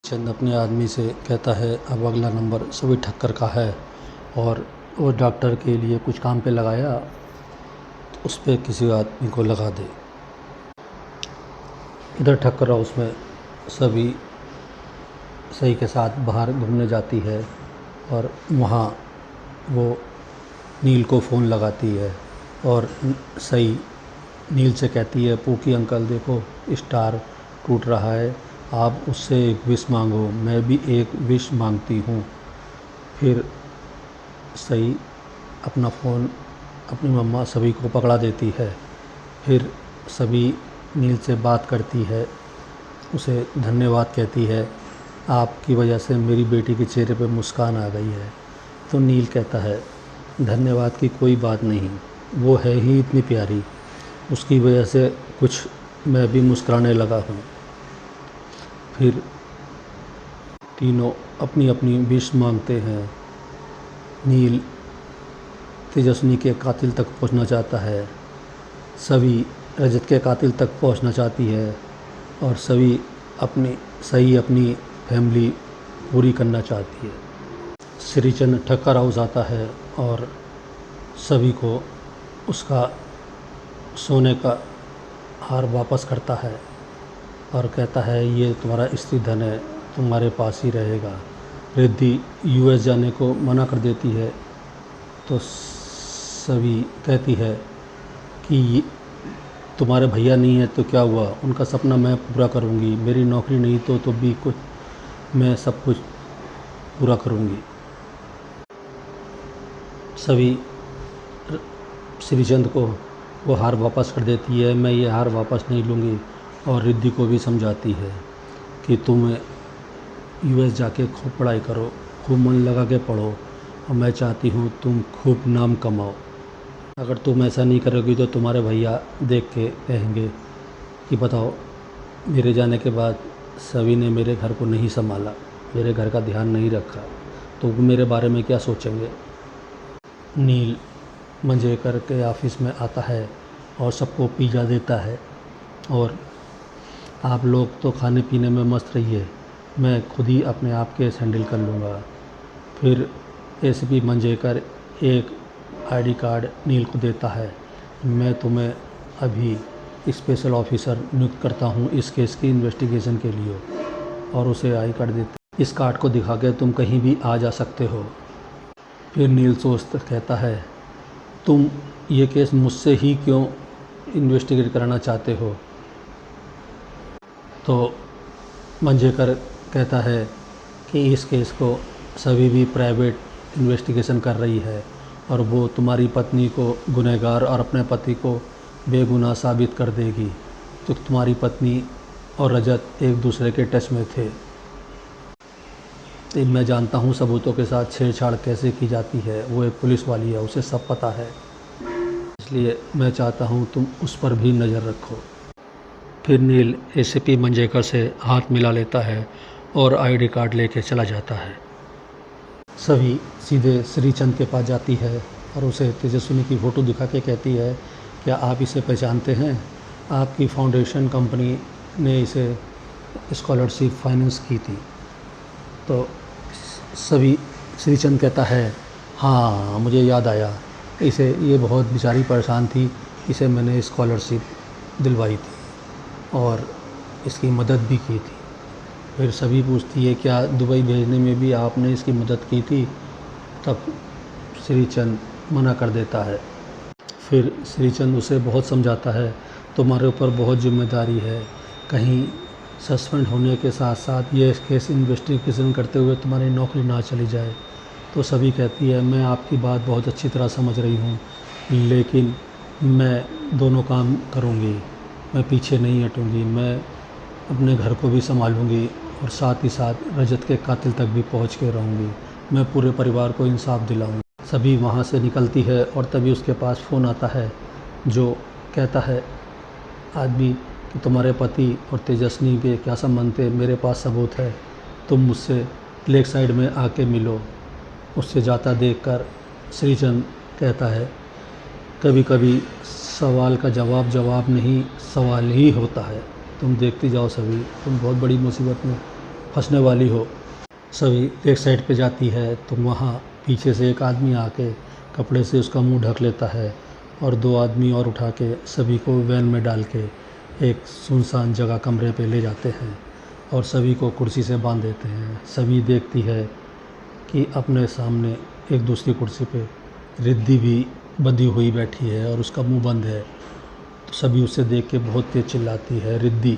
चंद अपने आदमी से कहता है अब अगला नंबर सभी ठक्कर का है और वो डॉक्टर के लिए कुछ काम पे लगाया तो उस पर किसी आदमी को लगा दे। इधर ठक्कर हाउस में सभी सही के साथ बाहर घूमने जाती है और वहाँ वो नील को फ़ोन लगाती है और सही नील से कहती है पूकी अंकल देखो स्टार टूट रहा है, आप उससे एक विश मांगो, मैं भी एक विश मांगती हूँ। फिर सही अपना फ़ोन अपनी मम्मा सभी को पकड़ा देती है। फिर सभी नील से बात करती है, उसे धन्यवाद कहती है, आपकी वजह से मेरी बेटी के चेहरे पर मुस्कान आ गई है। तो नील कहता है धन्यवाद की कोई बात नहीं, वो है ही इतनी प्यारी, उसकी वजह से कुछ मैं भी मुस्कुराने लगा हूँ। फिर तीनों अपनी अपनी विश मांगते हैं। नील तेजस्विनी के कातिल तक पहुंचना चाहता है, सभी रजत के कातिल तक पहुंचना चाहती है और सभी अपनी फैमिली पूरी करना चाहती है। श्रीचंद ठक्कर हाउस आता है और सभी को उसका सोने का हार वापस करता है और कहता है ये तुम्हारा स्त्री धन है, तुम्हारे पास ही रहेगा। रिद्धि यूएस जाने को मना कर देती है तो सभी कहती है कि तुम्हारे भैया नहीं है तो क्या हुआ, उनका सपना मैं पूरा करूंगी, मेरी नौकरी नहीं तो भी कुछ मैं सब कुछ पूरा करूंगी। सभी श्रीचंद को वो हार वापस कर देती है, मैं ये हार वापस नहीं लूँगी। और रिद्धि को भी समझाती है कि तुम यूएस जाके खूब पढ़ाई करो, खूब मन लगा के पढ़ो और मैं चाहती हूँ तुम खूब नाम कमाओ। अगर तुम ऐसा नहीं करोगी तो तुम्हारे भैया देख के कहेंगे कि बताओ मेरे जाने के बाद सभी ने मेरे घर को नहीं संभाला, मेरे घर का ध्यान नहीं रखा, तो वो मेरे बारे में क्या सोचेंगे। नील मंजेकर के ऑफिस में आता है और सबको पिज़्ज़ा देता है और आप लोग तो खाने पीने में मस्त रहिए, मैं खुद ही अपने आप के हैंडल कर लूँगा। फिर एसीपी मंजेकर एक आईडी कार्ड नील को देता है, मैं तुम्हें अभी स्पेशल ऑफिसर नियुक्त करता हूँ इस केस की इन्वेस्टिगेशन के लिए, और उसे आई कार्ड देते। इस कार्ड को दिखा के तुम कहीं भी आ जा सकते हो। फिर नील सोचता कहता है तुम ये केस मुझसे ही क्यों इन्वेस्टिगेट कराना चाहते हो। तो मंजेकर कहता है कि इस केस को सभी भी प्राइवेट इन्वेस्टिगेशन कर रही है और वो तुम्हारी पत्नी को गुनहगार और अपने पति को बेगुनाह साबित कर देगी। तो तुम्हारी पत्नी और रजत एक दूसरे के टच में थे। मैं जानता हूँ सबूतों के साथ छेड़छाड़ कैसे की जाती है, वो एक पुलिस वाली है, उसे सब पता है, इसलिए मैं चाहता हूँ तुम उस पर भी नज़र रखो। फिर नील एसीपी मंजेकर से हाथ मिला लेता है और आईडी कार्ड लेके चला जाता है। सभी सीधे श्रीचंद के पास जाती है और उसे तेजस्विनी की फ़ोटो दिखा के कहती है क्या आप इसे पहचानते हैं, आपकी फाउंडेशन कंपनी ने इसे स्कॉलरशिप फाइनेंस की थी। तो सभी श्रीचंद कहता है हाँ मुझे याद आया, ये बहुत बेचारी परेशान थी, इसे मैंने स्कॉलरशिप दिलवाई थी और इसकी मदद भी की थी। फिर सभी पूछती है क्या दुबई भेजने में भी आपने इसकी मदद की थी, तब श्रीचंद मना कर देता है। फिर श्रीचंद उसे बहुत समझाता है तुम्हारे ऊपर बहुत जिम्मेदारी है, कहीं सस्पेंड होने के साथ साथ ये केस इन्वेस्टिगेशन करते हुए तुम्हारी नौकरी ना चली जाए। तो सभी कहती है मैं आपकी बात बहुत अच्छी तरह समझ रही हूँ, लेकिन मैं दोनों काम करूँगी, मैं पीछे नहीं हटूँगी, मैं अपने घर को भी संभालूँगी और साथ ही साथ रजत के कातिल तक भी पहुँच के रहूँगी, मैं पूरे परिवार को इंसाफ दिलाऊँगी। सभी वहाँ से निकलती है और तभी उसके पास फ़ोन आता है जो कहता है आदमी कि तुम्हारे पति और तेजस्विनी के क्या संबंध थे, मेरे पास सबूत है, तुम मुझसे लेक साइड में आके मिलो। उससे जाता देखकर श्रीचंद कहता है कभी कभी सवाल का जवाब नहीं सवाल ही होता है, तुम देखती जाओ सभी, तुम बहुत बड़ी मुसीबत में फंसने वाली हो। सभी एक साइड पे जाती है तो वहाँ पीछे से एक आदमी आके कपड़े से उसका मुंह ढक लेता है और 2 आदमी और उठा के सभी को वैन में डाल के एक सुनसान जगह कमरे पे ले जाते हैं और सभी को कुर्सी से बांध देते हैं। सभी देखती है कि अपने सामने एक दूसरी कुर्सी पे रिद्धि भी बंधी हुई बैठी है और उसका मुंह बंद है। तो सभी उसे देख के बहुत तेज चिल्लाती है, रिद्धि